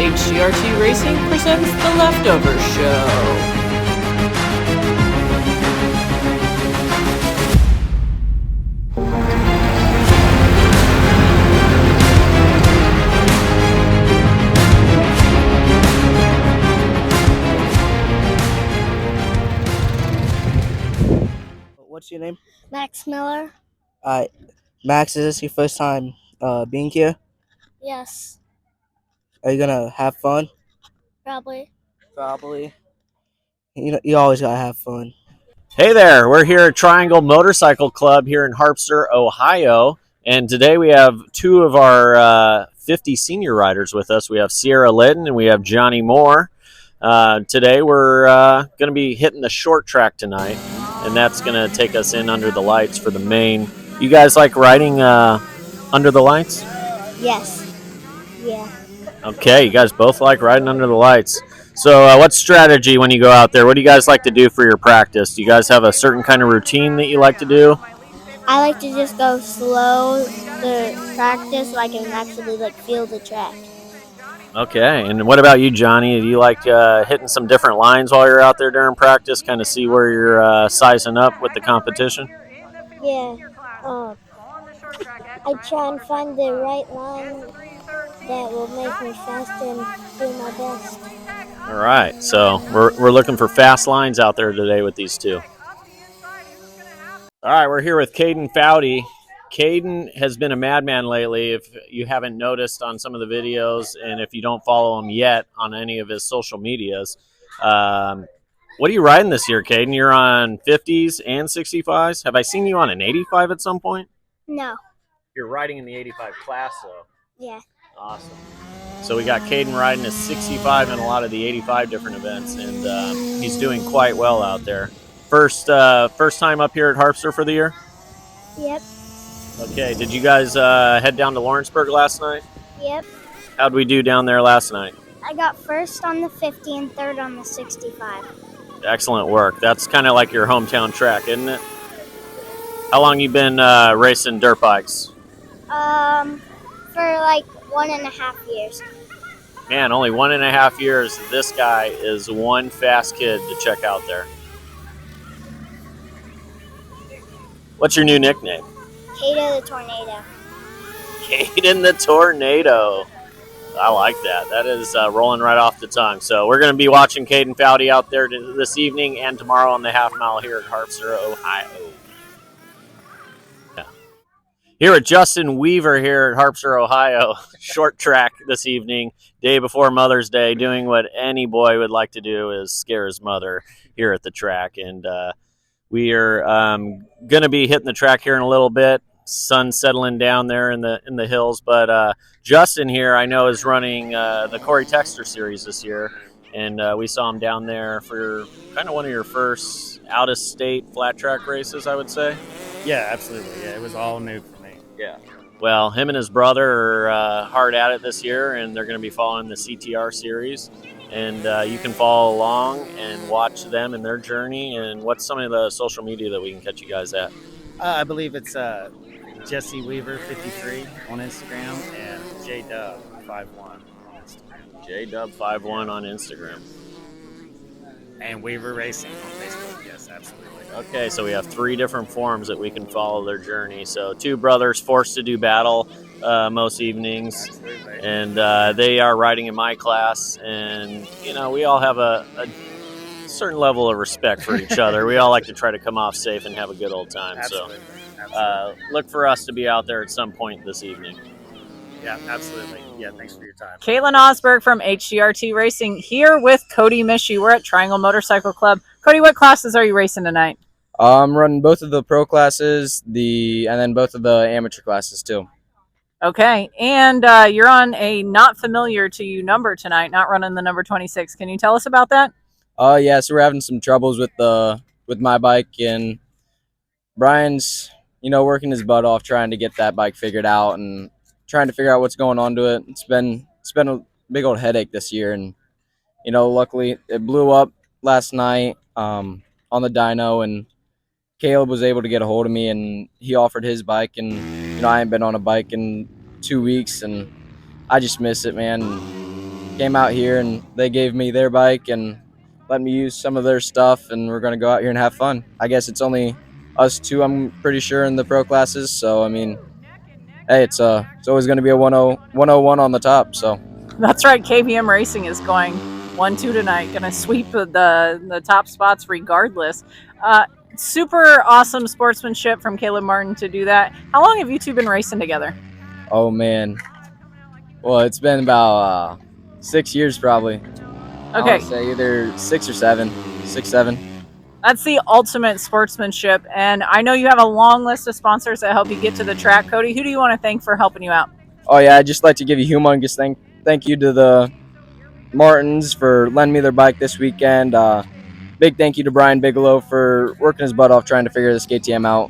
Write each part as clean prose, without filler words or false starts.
HCRT Racing presents The Leftovers Show. What's your name? Max Miller. Max, is this your first time being here? Yes, Are you gonna have fun? probably. Probably. You always gotta have fun. Hey there, we're here at Triangle Motorcycle Club here in Harpster, Ohio, and today we have two of our 50 senior riders with us. We have Sierra Litton and we have Johnny Moore. Today we're going to be hitting the short track tonight, and that's going to take us in under the lights for the main. You guys like riding under the lights? Yes. Yeah. Okay, you guys both like riding under the lights. So what's strategy when you go out there? What do you guys like to do for your practice? Do you guys have a certain kind of routine that you like to do? I like to just go slow to practice so I can actually feel the track. Okay, and what about you, Johnny? Do you like hitting some different lines while you're out there during practice, kind of see where you're sizing up with the competition? Yeah. I try and find the right line that will make me faster and do my best. All right, so we're looking for fast lines out there today with these two. All right, we're here with Kaden Fouty. Kaden has been a madman lately, if you haven't noticed on some of the videos, and if you don't follow him yet on any of his social medias. What are you riding this year, Kaden? You're on 50s and 65s. Have I seen you on an 85 at some point? No. You're riding in the 85 class, though. Yeah. Awesome. So we got Kaden riding a 65 in a lot of the 85 different events, and he's doing quite well out there. First time up here at Harpster for the year? Yep. Okay, did you guys head down to Lawrenceburg last night? Yep. How'd we do down there last night? I got first on the 50 and third on the 65. Excellent work. That's kind of like your hometown track, isn't it? How long you been racing dirt bikes? For 1.5 years. Man, only 1.5 years. This guy is one fast kid to check out there. What's your new nickname? Kaden the Tornado. Kaden the Tornado. I like that. That is rolling right off the tongue. So we're going to be watching Kaden Fouty out there this evening and tomorrow on the half mile here at Harpster, Ohio. Yeah. Here at Justin Weaver here at Harpster, Ohio. Short track this evening, day before Mother's Day, doing what any boy would like to do is scare his mother here at the track. And we are going to be hitting the track here in a little bit. Sun settling down there in the hills, but Justin here I know is running the Corey Texter series this year, and we saw him down there for kind of one of your first out-of-state flat track races, I would say. Yeah, absolutely. Yeah, it was all new for me. Yeah. Well, him and his brother are hard at it this year, and they're going to be following the CTR series, and you can follow along and watch them and their journey. And what's some of the social media that we can catch you guys at? I believe it's Jesse Weaver 53 on Instagram and JDub51 on Instagram. JDub51 on Instagram. And Weaver Racing on Facebook. Yes, absolutely. Okay, so we have 3 different forums that we can follow their journey. So 2 brothers forced to do battle most evenings. Absolutely. And they are riding in my class. And, we all have a certain level of respect for each other. We all like to try to come off safe and have a good old time. Absolutely. So look for us to be out there at some point this evening. Yeah, absolutely. Yeah, thanks for your time. Caitlin Osberg from HCRT Racing here with Cody Mishi. We're at Triangle Motorcycle Club. Cody, what classes are you racing tonight? I'm running both of the pro classes, and then both of the amateur classes too. Okay, and you're on a not familiar to you number tonight, not running the number 26. Can you tell us about that? Yeah, so we're having some troubles with my bike, and Brian's, working his butt off trying to get that bike figured out and trying to figure out what's going on to it. It's been a big old headache this year, and luckily it blew up last night on the dyno, and Caleb was able to get a hold of me, and he offered his bike, and I ain't been on a bike in 2 weeks, and I just miss it, man. came out here and they gave me their bike and let me use some of their stuff, and we're going to go out here and have fun. I guess it's only us two, I'm pretty sure, in the pro classes. So, I mean, hey, it's always going to be a 101 on the top. So That's right. KBM Racing is going 1-2 tonight. Going to sweep the top spots regardless. Super awesome sportsmanship from Caleb Martin to do that. How long have you two been racing together? oh man, well, it's been about 6 years probably. I Okay, would say either 6 or 7, 6, 7. that's the ultimate sportsmanship. And I know you have a long list of sponsors that help you get to the track. Cody, who do you want to thank for helping you out? Oh yeah, I'd just like to give a humongous thank you to the Martins for lending me their bike this weekend. Big thank you to Brian Bigelow for working his butt off trying to figure this KTM out.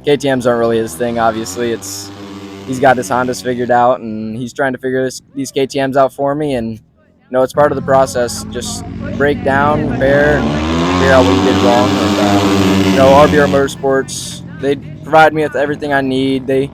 KTMs aren't really his thing, obviously. He's got his Hondas figured out, and he's trying to figure these KTMs out for me. And it's part of the process. Just break down, repair, and figure out what you did wrong. And RBR Motorsports, they provide me with everything I need. They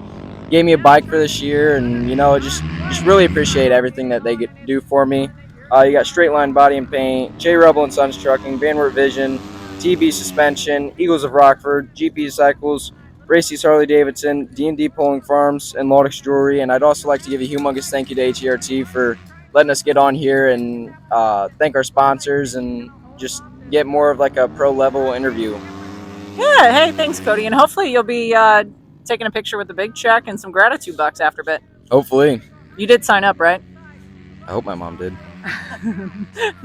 gave me a bike for this year, and just really appreciate everything that they get to do for me. You got Straight Line Body and Paint, J Rebel and Sons Trucking, Van Wert Vision, TB Suspension, Eagles of Rockford, GP Cycles, Racy's Harley Davidson, D&D Pulling Farms, and Laudix Jewelry. And I'd also like to give a humongous thank you to HERT for letting us get on here and thank our sponsors and just get more of like a pro level interview. Yeah, hey, thanks, Cody. And hopefully you'll be taking a picture with a big check and some gratitude bucks after a bit. Hopefully. You did sign up, right? I hope my mom did.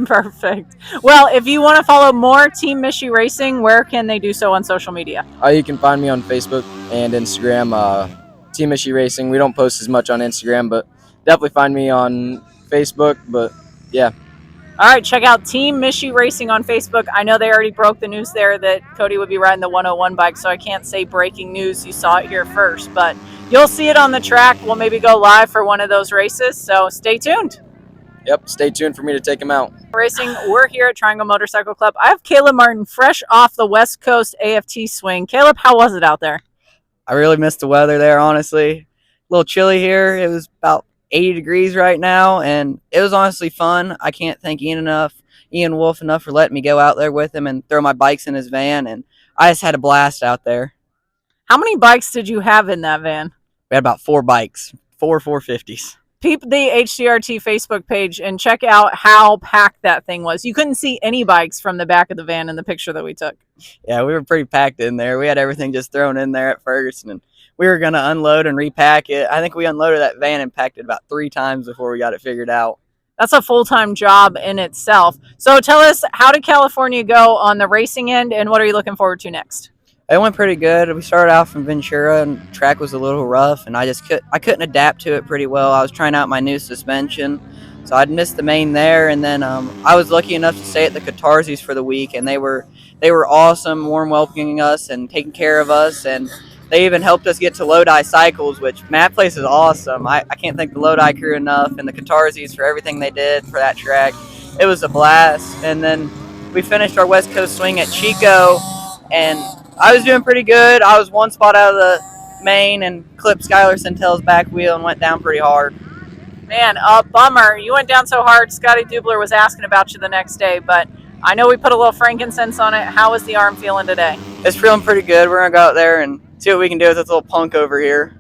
Perfect. Well, if you want to follow more Team Mishi Racing, where can they do so on social media? You can find me on Facebook and Instagram, Team Mishi Racing. We don't post as much on Instagram, but definitely find me on Facebook. But yeah. All right, check out Team Mishi Racing on Facebook. I know they already broke the news there that Cody would be riding the 101 bike, so I can't say breaking news. You saw it here first, but you'll see it on the track. We'll maybe go live for one of those races, so stay tuned. Yep, stay tuned for me to take him out. Racing, we're here at Triangle Motorcycle Club. I have Caleb Martin fresh off the West Coast AFT swing. Caleb, how was it out there? I really missed the weather there, honestly. A little chilly here. It was about 80 degrees right now, and it was honestly fun. I can't thank Ian Wolf enough for letting me go out there with him and throw my bikes in his van, and I just had a blast out there. How many bikes did you have in that van? We had about 4 bikes, 4 450s. Peep the HCRT Facebook page and check out how packed that thing was. You couldn't see any bikes from the back of the van in the picture that we took. Yeah, we were pretty packed in there. We had everything just thrown in there at first, and we were going to unload and repack it. I think we unloaded that van and packed it about 3 times before we got it figured out. That's a full-time job in itself. So tell us, how did California go on the racing end, and what are you looking forward to next? It went pretty good. We started out from Ventura, and the track was a little rough, and I couldn't adapt to it pretty well. I was trying out my new suspension, so I'd missed the main there, and then I was lucky enough to stay at the Catarsis for the week, and they were awesome, warm welcoming us and taking care of us, and they even helped us get to Lodi Cycles, which, man, that place is awesome. I can't thank the Lodi crew enough and the Catarsis for everything they did for that track. It was a blast, and then we finished our West Coast swing at Chico, and I was doing pretty good. I was 1 spot out of the main and clipped Skylar Centel's back wheel and went down pretty hard. Man, bummer. You went down so hard. Scotty Dubler was asking about you the next day, but I know we put a little frankincense on it. How is the arm feeling today? It's feeling pretty good. We're going to go out there and see what we can do with this little punk over here.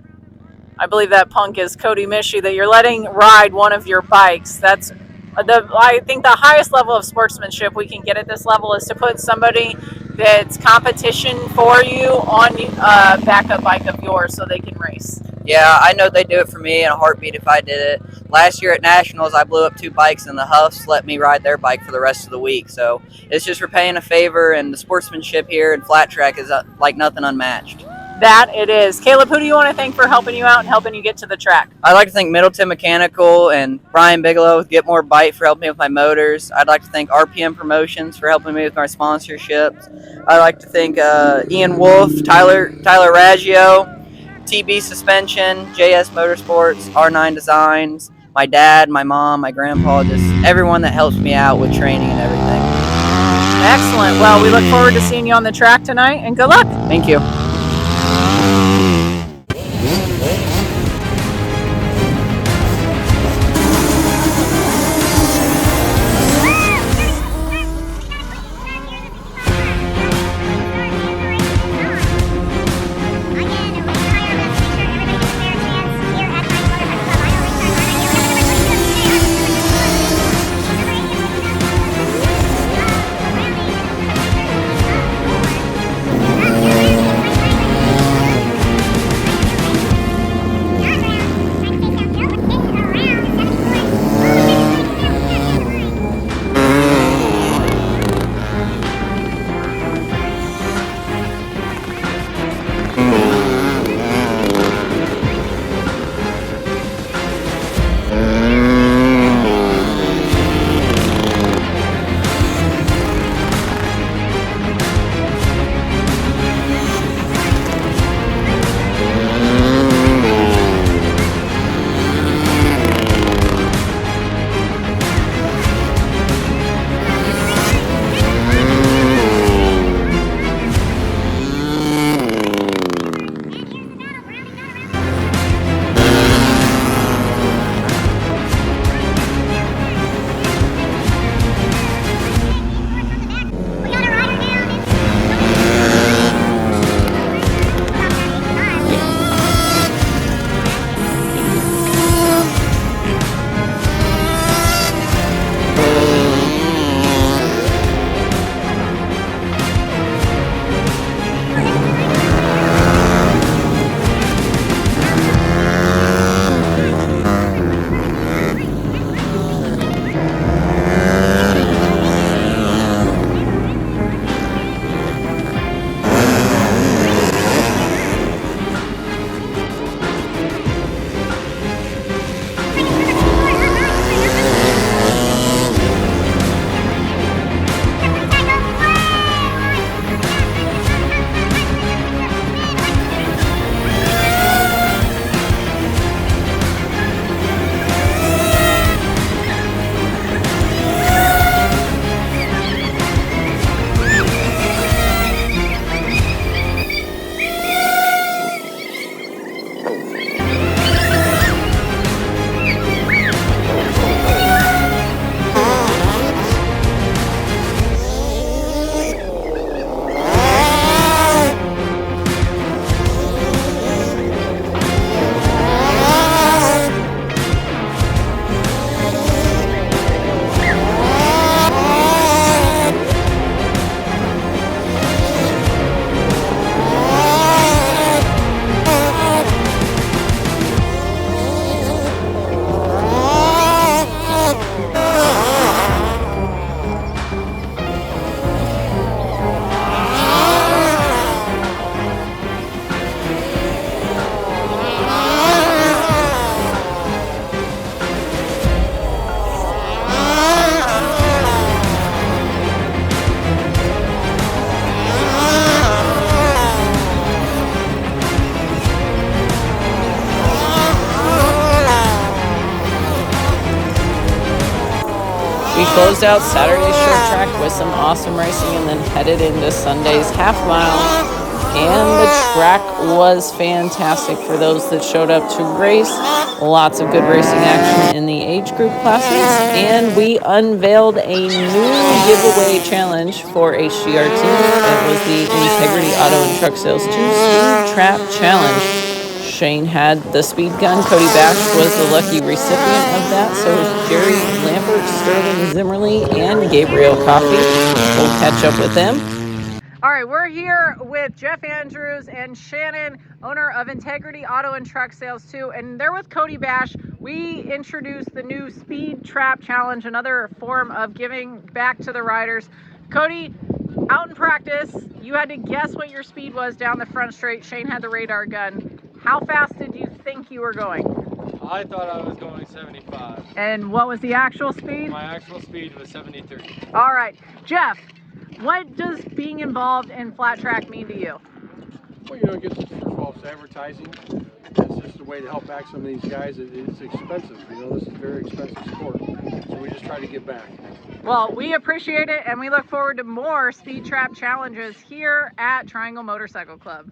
I believe that punk is Cody Mishi, that you're letting ride one of your bikes. That's I think the highest level of sportsmanship we can get at this level is to put somebody that's competition for you on a backup bike of yours so they can race. Yeah, I know they'd do it for me in a heartbeat if I did it. Last year at Nationals, I blew up 2 bikes, and the Huffs let me ride their bike for the rest of the week. So it's just repaying a favor, and the sportsmanship here in flat track is like nothing unmatched. That it is. Caleb, who do you want to thank for helping you out and helping you get to the track? I'd like to thank Middleton Mechanical and Brian Bigelow with Get More Bite for helping me with my motors. I'd like to thank RPM Promotions for helping me with my sponsorships. I'd like to thank Ian Wolf, Tyler Raggio, TB Suspension, JS Motorsports, R9 Designs, my dad, my mom, my grandpa, just everyone that helps me out with training and everything. Excellent. Well, we look forward to seeing you on the track tonight, and good luck. Thank you. We closed out Saturday's short track with some awesome racing and then headed into Sunday's half mile. And the track was fantastic for those that showed up to race. Lots of good racing action in the age group classes. And we unveiled a new giveaway challenge for HGRT. It was the Integrity Auto and Truck Sales 2 Speed Trap Challenge. Shane had the speed gun. Cody Bash was the lucky recipient of that. So was Jerry Lampert, Sterling Zimmerly, and Gabriel Coffey. We'll catch up with them. All right, we're here with Jeff Andrews and Shannon, owner of Integrity Auto and Truck Sales 2, and they're with Cody Bash. We introduced the new Speed Trap Challenge, another form of giving back to the riders. Cody, out in practice, you had to guess what your speed was down the front straight. Shane had the radar gun. How fast did you think you were going? I thought I was going 75. And what was the actual speed? My actual speed was 73. All right, Jeff, what does being involved in flat track mean to you? Well, you know, it gets, first of all, it's advertising. It's just a way to help back some of these guys. It's expensive. You know, this is a very expensive sport. So we just try to give back. Well, we appreciate it, and we look forward to more Speed Trap challenges here at Triangle Motorcycle Club.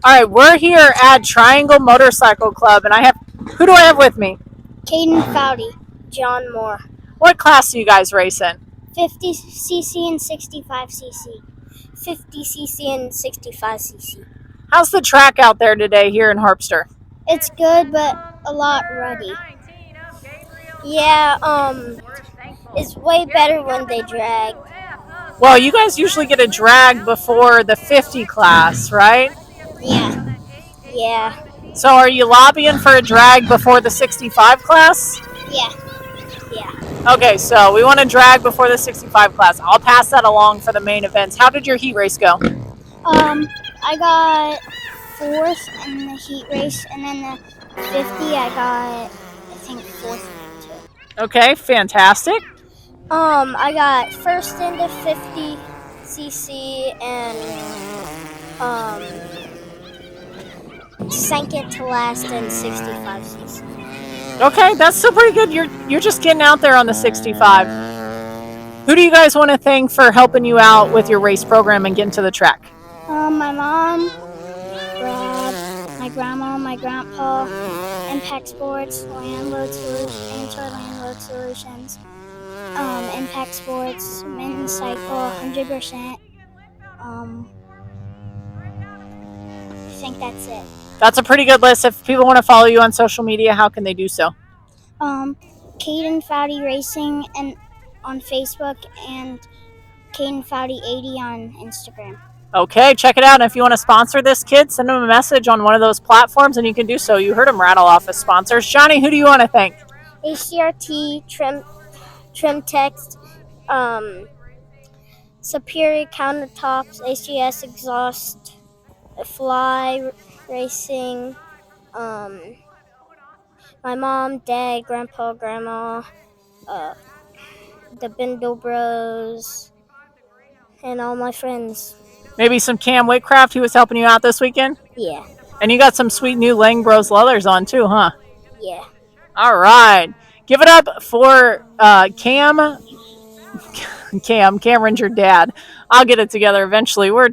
All right, we're here at Triangle Motorcycle Club, and who do I have with me? Kaden Fouty, John Moore. What class do you guys race in? 50cc and 65cc. 50cc and 65cc. How's the track out there today here in Harpster? It's good, but a lot ruddy. Yeah, it's way better when they drag. Well, you guys usually get a drag before the 50 class, right? Yeah. So are you lobbying for a drag before the 65 class? Yeah. Okay, so we want to drag before the 65 class. I'll pass that along for the main events. How did your heat race go? I got 4th in the heat race, and then the 50 I got, I think, 4th too. Okay, fantastic. I got 1st in the 50cc and 2nd to last in 65cc. Okay, that's still pretty good. You're just getting out there on the 65. Who do you guys want to thank for helping you out with your race program and getting to the track? My mom, Brad, my grandma, my grandpa, Impact Sports, Landload Solutions, Impact Sports, Mint Cycle, 100%. I think that's it. That's a pretty good list. If people want to follow you on social media, how can they do so? Kaden Fouty Racing and on Facebook and Kaden Fouty 80 on Instagram. Okay, check it out. And if you want to sponsor this kid, send them a message on one of those platforms and you can do so. You heard him rattle off his sponsors. Johnny, who do you want to thank? HCRT, Trim Text, Superior Countertops, HGS Exhaust, Fly Racing, my mom, dad, grandpa, grandma, the Bindle Bros, and all my friends. Maybe some Cam Whitcraft who was helping you out this weekend? Yeah. And you got some sweet new Lang Bros leathers on too, huh? Yeah. All right. Give it up for Cam. Cameron's your dad. I'll get it together eventually. We're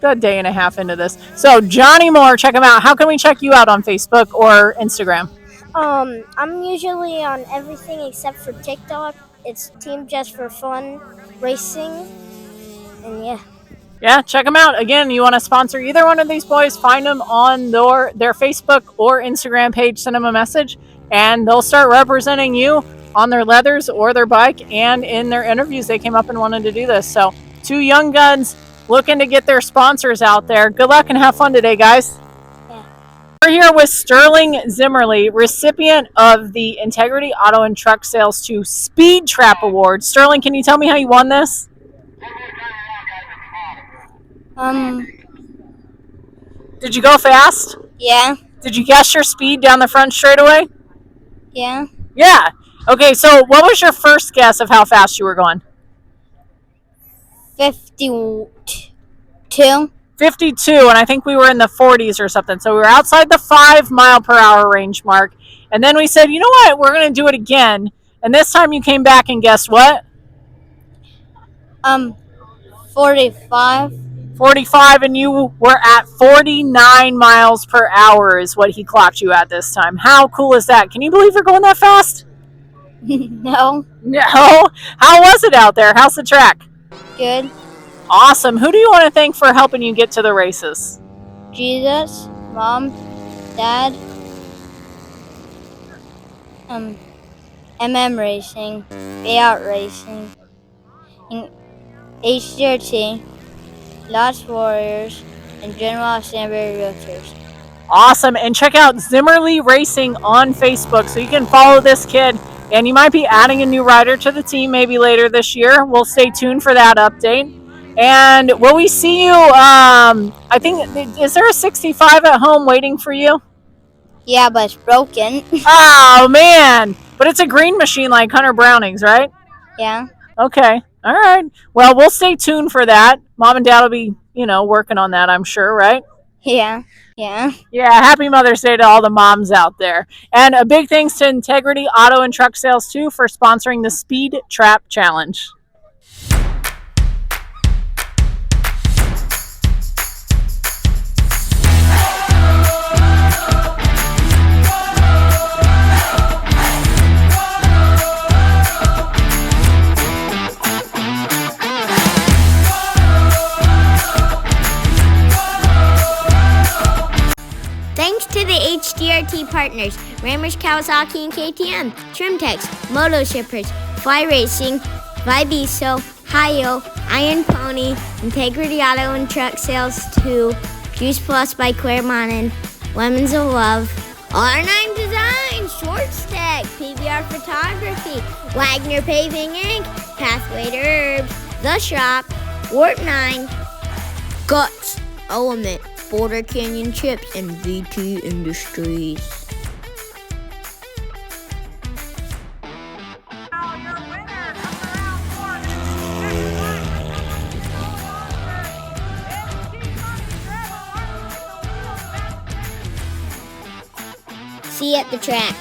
a day and a half into this. So Johnny Moore, check him out. How can we check you out on Facebook or Instagram? I'm usually on everything except for TikTok. It's Team Just for Fun Racing, and yeah. Yeah, check them out. Again, you want to sponsor either one of these boys, find them on their Facebook or Instagram page, send them a message, and they'll start representing you on their leathers or their bike, and in their interviews, they came up and wanted to do this. So, two young guns looking to get their sponsors out there. Good luck and have fun today, guys. Yeah. We're here with Sterling Zimmerly, recipient of the Integrity Auto and Truck Sales 2 Speed Trap Award. Sterling, can you tell me how you won this? Did you go fast? Yeah. Did you guess your speed down the front straightaway? Yeah. Yeah. Okay, so what was your first guess of how fast you were going? 52. 52, and I think we were in the 40s or something. So we were outside the 5 mile per hour range mark. And then we said, you know what? We're going to do it again. And this time you came back and guessed what? 45. 45, and you were at 49 miles per hour is what he clocked you at this time. How cool is that? Can you believe you're going that fast? No. No? How was it out there? How's the track? Good. Awesome. Who do you want to thank for helping you get to the races? Jesus, Mom, Dad, Racing, Payout Racing, HDRT, Lost Warriors, and General Assembly Realtors. Awesome. And check out Zimmerly Racing on Facebook so you can follow this kid. And you might be adding a new rider to the team maybe later this year. We'll stay tuned for that update. And will we see you, I think, is there a 65 at home waiting for you? Yeah, but it's broken. Oh, man. But it's a green machine like Hunter Browning's, right? Yeah. Okay. All right. Well, we'll stay tuned for that. Mom and Dad will be, working on that, I'm sure, right? Yeah. Yeah. Yeah, happy Mother's Day to all the moms out there. And a big thanks to Integrity Auto and Truck Sales, too, for sponsoring the Speed Trap Challenge. Thanks to the HDRT partners, Rammers, Kawasaki, and KTM, Trimtex, Moto Shippers, Fly Racing, Vibiso, Hayo, Iron Pony, Integrity Auto and Truck Sales 2, Juice Plus by Claremont, and Lemons of Love, R9 Design, Shorts Tech, PBR Photography, Wagner Paving Inc., Pathway to Herbs, The Shop, Warp 9, Guts, Element, Boulder Canyon Chips, and VT Industries. See you at the track.